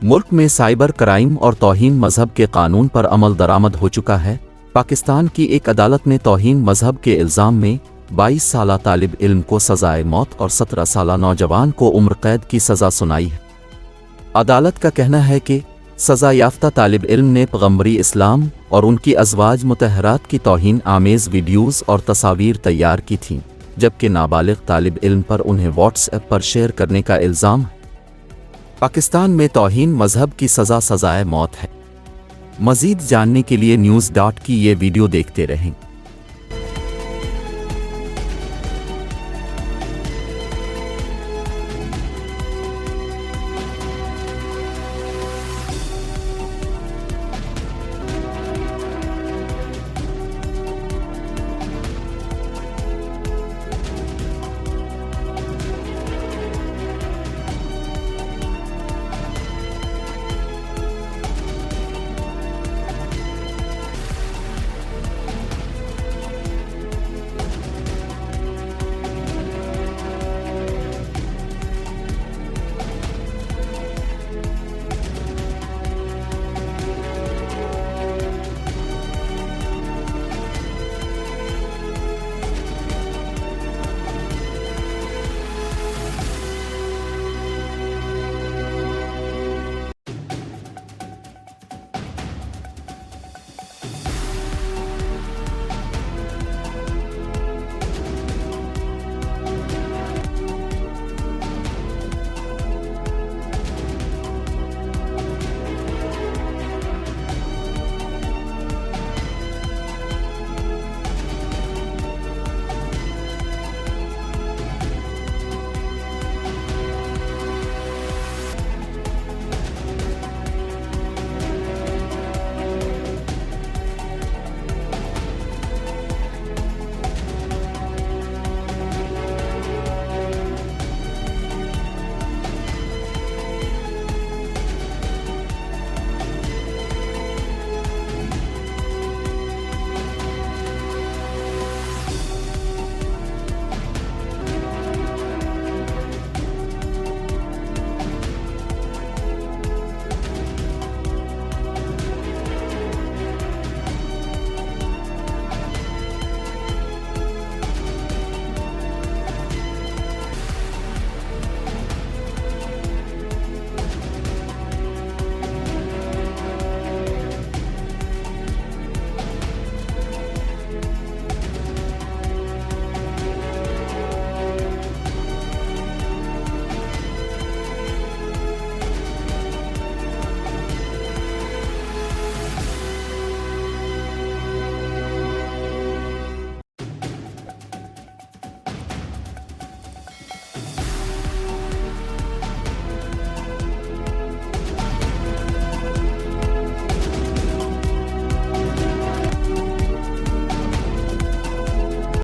मुल्क में cyber crime और तौहीन मजहब के कानून पर अमल दरामद हो चुका है। पाकिस्तान की एक अदालत ने तौहीन मजहब के इल्ज़ाम में 22 साला तालिब इल्म को सज़ाए मौत और 17 साला नौजवान को उम्र कैद की सज़ा सुनाई है। अदालत का कहना है कि सज़ा याफ्ता तालिब इल्म ने पैगम्बरी इस्लाम और उनकी अज़वाज मुतहरात की तौहीन आमेज़ वीडियोज़ और तस्वीर तैयार की थीं, जबकि नाबालिग तालिब इल्म पर उन्हें व्हाट्सएप पर शेयर करने का इल्ज़ाम है। पाकिस्तान में तौहीन मजहब की सज़ा सज़ाए मौत है। मज़ीद जानने के लिए न्यूज़.की ये वीडियो देखते रहें।